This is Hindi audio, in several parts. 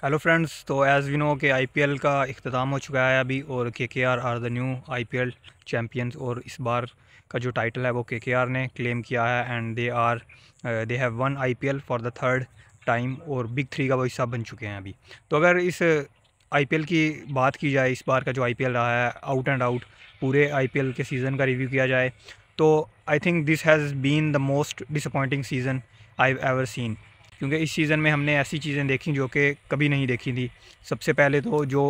Hello friends. तो एज़ वी नो कि आईपीएल का इख्तिताम हो चुका है अभी, और KKR are the new IPL champions. और इस बार का जो टाइटल है वो केकेआर ने क्लेम किया है, and they have one IPL for the third time, और बिग थ्री का वो हिस्सा बन चुके हैं अभी। तो अगर इस आईपीएल की बात की जाए, इस बार का जो आईपीएल रहा है आउट एंड आउट, पूरे आईपीएल के सीज़न का रिव्यू किया जाए, तो I think this has been the most disappointing season I ever seen. क्योंकि इस सीज़न में हमने ऐसी चीज़ें देखी जो कि कभी नहीं देखी थी। सबसे पहले तो जो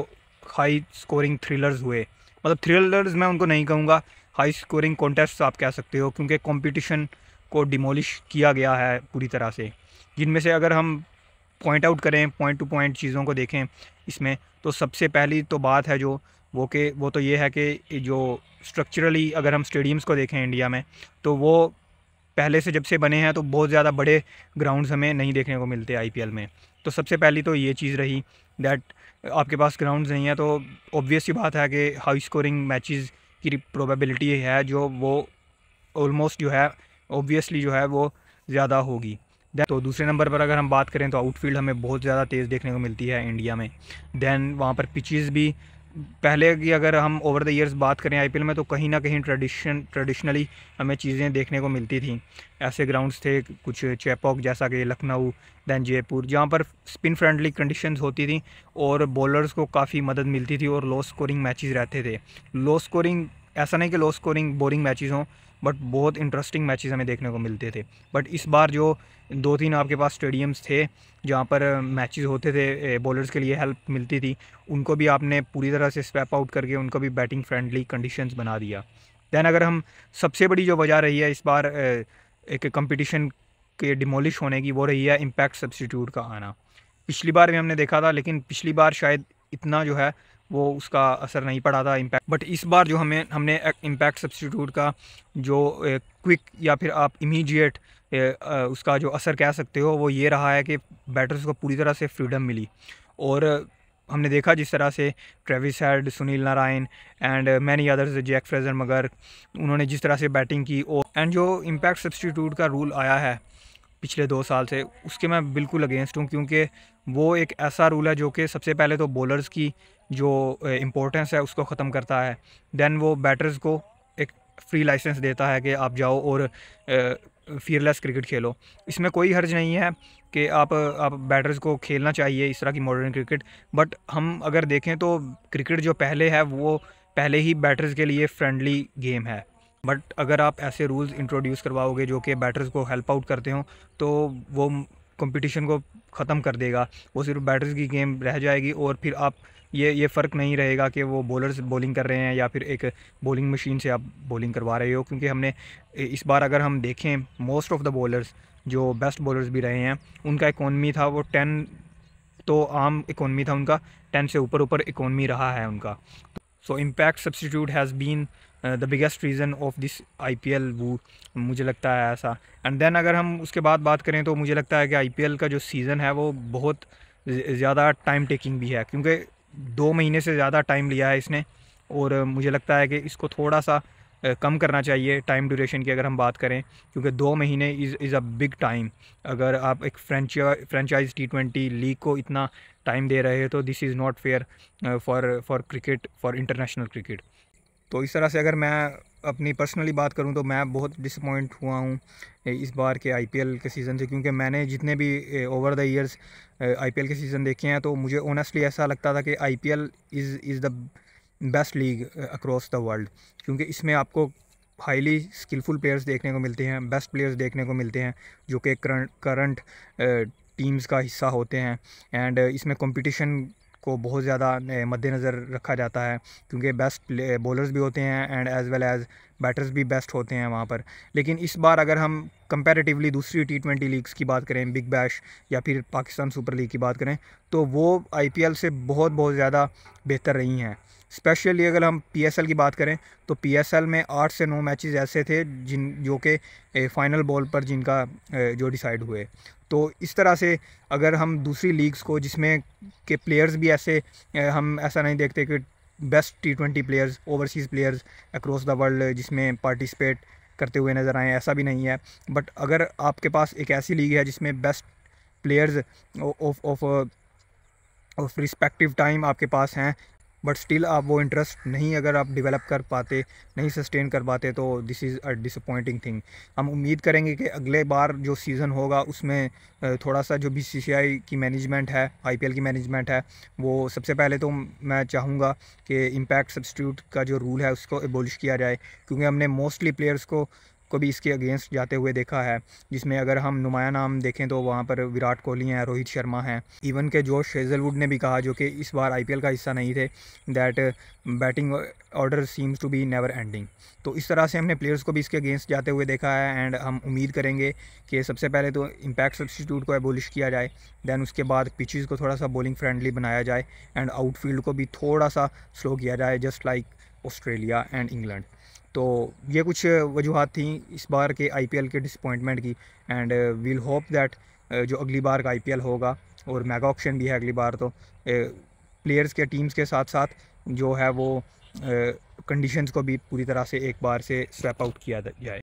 हाई स्कोरिंग थ्रिलर्स हुए, मतलब थ्रिलर्स मैं उनको नहीं कहूँगा, हाई स्कोरिंग कॉन्टेस्ट आप कह सकते हो, क्योंकि कंपटीशन को डिमोलिश किया गया है पूरी तरह से। जिनमें से अगर हम पॉइंट आउट करें, पॉइंट टू पॉइंट चीज़ों को देखें इसमें, तो सबसे पहली तो बात है जो वो तो ये है कि जो स्ट्रक्चरली अगर हम स्टेडियम्स को देखें इंडिया में, तो वो पहले से जब से बने हैं तो बहुत ज़्यादा बड़े ग्राउंड्स हमें नहीं देखने को मिलते आईपीएल में। तो सबसे पहली तो ये चीज़ रही दैट आपके पास ग्राउंड्स नहीं है, तो ऑब्वियस सी बात है कि हाई स्कोरिंग मैचेस की प्रोबेबिलिटी है जो वो ऑलमोस्ट जो है ऑब्वियसली जो है वो ज़्यादा होगी। तो दूसरे नंबर पर अगर हम बात करें तो आउटफील्ड हमें बहुत ज़्यादा तेज़ देखने को मिलती है इंडिया में। दैन वहाँ पर पिचेस भी पहले की अगर हम ओवर द ईयर्स बात करें आईपीएल में, तो कहीं ना कहीं ट्रेडिशनली हमें चीज़ें देखने को मिलती थी। ऐसे ग्राउंड्स थे कुछ चेपॉक जैसा कि लखनऊ, दैन जयपुर, जहाँ पर स्पिन फ्रेंडली कंडीशंस होती थी और बॉलर्स को काफ़ी मदद मिलती थी, और लो स्कोरिंग मैचेस रहते थे। लो स्कोरिंग, ऐसा नहीं कि लो स्कोरिंग बोरिंग मैचेस हों, बट बहुत इंटरेस्टिंग मैचेस हमें देखने को मिलते थे। बट इस बार जो दो तीन आपके पास स्टेडियम्स थे जहाँ पर मैचेस होते थे, बॉलर्स के लिए हेल्प मिलती थी, उनको भी आपने पूरी तरह से स्वैप आउट करके उनको भी बैटिंग फ्रेंडली कंडीशंस बना दिया। दैन अगर हम सबसे बड़ी जो वजह रही है इस बार एक कंपटीशन के डिमोलिश होने की, वो रही है इम्पैक्ट सब्स्टिट्यूट का आना। पिछली बार भी हमने देखा था, लेकिन पिछली बार शायद इतना जो है वो उसका असर नहीं पड़ा था इम्पैक्ट। बट इस बार जो हमने इम्पैक्ट सब्स्टिट्यूट का जो क्विक या फिर आप इमीडिएट उसका जो असर कह सकते हो, वो ये रहा है कि बैटर्स को पूरी तरह से फ्रीडम मिली। और हमने देखा जिस तरह से Travis Head, Sunil Narine and many others, Jake Fraser McGurk, उन्होंने जिस तरह से बैटिंग की, और एंड जो इम्पैक्ट सब्स्टिट्यूट का रूल आया है पिछले 2 साल से, उसके मैं बिल्कुल अगेंस्ट हूँ। क्योंकि वो एक ऐसा रूल है जो कि सबसे पहले तो बॉलर्स की जो इम्पोर्टेंस है उसको ख़त्म करता है। दैन वो बैटर्स को एक फ्री लाइसेंस देता है कि आप जाओ और फियरलेस क्रिकेट खेलो। इसमें कोई हर्ज नहीं है कि आप बैटर्स को खेलना चाहिए इस तरह की मॉडर्न क्रिकेट। बट हम अगर देखें तो क्रिकेट जो पहले है वो पहले ही बैटर्स के लिए फ्रेंडली गेम है। बट अगर आप ऐसे रूल्स इंट्रोड्यूस करवाओगे जो कि बैटर्स को हेल्प आउट करते हो, तो वो कंपटीशन को ख़त्म कर देगा। वो सिर्फ बैटर्स की गेम रह जाएगी, और फिर आप ये फ़र्क नहीं रहेगा कि वो बॉलर्स बॉलिंग कर रहे हैं या फिर एक बॉलिंग मशीन से आप बॉलिंग करवा रहे हो। क्योंकि हमने इस बार अगर हम देखें, मोस्ट ऑफ द बॉलर्स जो बेस्ट बॉलर्स भी रहे हैं, उनका इकोनमी था वो 10, तो आम इकोनमी था उनका 10 से ऊपर ऊपर इकोनमी रहा है उनका। So impact substitute has been the biggest reason of this IPL वो, मुझे लगता है ऐसा। एंड देन अगर हम उसके बाद बात करें तो मुझे लगता है कि आईपीएल का जो सीज़न है वो बहुत ज़्यादा टाइम टेकिंग भी है, क्योंकि 2 महीने से ज़्यादा टाइम लिया है इसने। और मुझे लगता है कि इसको थोड़ा सा कम करना चाहिए टाइम ड्यूरेशन की अगर हम बात करें, क्योंकि 2 महीने इज़ अ बिग टाइम। अगर आप एक फ्रेंचाइज T20 लीग को इतना टाइम दे रहे हो, तो this is not fair for cricket, for international cricket. तो इस तरह से अगर मैं अपनी पर्सनली बात करूं तो मैं बहुत डिसअपॉइंट हुआ हूं इस बार के आईपीएल के सीज़न से। क्योंकि मैंने जितने भी ओवर द ईयर्स आईपीएल के सीज़न देखे हैं, तो मुझे ऑनेस्टली ऐसा लगता था कि IPL is the best league across the world. क्योंकि इसमें आपको हाईली स्किलफुल प्लेयर्स देखने को मिलते हैं, बेस्ट प्लेयर्स देखने को मिलते हैं जो कि करंट टीम्स का हिस्सा होते हैं। एंड इसमें कंपटीशन को बहुत ज़्यादा मद्देनज़र रखा जाता है, क्योंकि बेस्ट बॉलर्स भी होते हैं and as well as batters भी बेस्ट होते हैं वहाँ पर। लेकिन इस बार अगर हम कंपैरेटिवली दूसरी T20 लीग्स की बात करें, बिग बैश या फिर पाकिस्तान सुपर लीग की बात करें, तो वो आईपीएल से बहुत बहुत ज़्यादा बेहतर रही हैं। स्पेशली अगर हम पीएसएल की बात करें, तो पीएसएल में 8 से 9 मैचेस ऐसे थे जो कि फाइनल बॉल पर जिनका जो डिसाइड हुए। तो इस तरह से अगर हम दूसरी लीग्स को जिसमें के प्लेयर्स भी ऐसे हम ऐसा नहीं देखते कि best T20 players, overseas players across the world जिसमें पार्टिसिपेट करते हुए नज़र आए, ऐसा भी नहीं है। बट अगर आपके पास एक ऐसी लीग है जिसमें बेस्ट प्लेयर्स ऑफ और रिस्पेक्टिव टाइम आपके पास हैं, बट स्टिल आप वो इंटरेस्ट नहीं अगर आप डेवलप कर पाते, नहीं सस्टेन कर पाते, तो this is a disappointing thing. हम उम्मीद करेंगे कि अगले बार जो सीज़न होगा उसमें थोड़ा सा जो बीसीसीआई की मैनेजमेंट है, आईपीएल की मैनेजमेंट है, वो सबसे पहले तो मैं चाहूँगा कि इम्पैक्ट सब्स्टिट्यूट का जो रूल है उसको एबॉलिश किया जाए, क्योंकि हमने मोस्टली प्लेयर्स को भी इसके अगेंस्ट जाते हुए देखा है, जिसमें अगर हम नुमाया नाम देखें तो वहाँ पर विराट कोहली हैं, रोहित शर्मा हैं, इवन के जोश हेज़लवुड ने भी कहा, जो कि इस बार आईपीएल का हिस्सा नहीं थे, that batting order seems to be never ending. तो इस तरह से हमने प्लेयर्स को भी इसके अगेंस्ट जाते हुए देखा है, एंड हम उम्मीद करेंगे कि सबसे पहले तो इम्पैक्ट सब्स्टिट्यूट को एबॉलिश किया जाए, दैन उसके बाद पिचेस को थोड़ा सा बॉलिंग फ्रेंडली बनाया जाए, एंड आउटफील्ड को भी थोड़ा सा स्लो किया जाए, just like Australia and England. तो ये कुछ वजूहत थी इस बार के आईपीएल के डिसअपॉइंटमेंट की, एंड वील होप दैट जो अगली बार का आईपीएल होगा, और मेगा ऑक्शन भी है अगली बार, तो प्लेयर्स के टीम्स के साथ साथ जो है वो कंडीशंस को भी पूरी तरह से एक बार से स्वैप आउट किया जाए।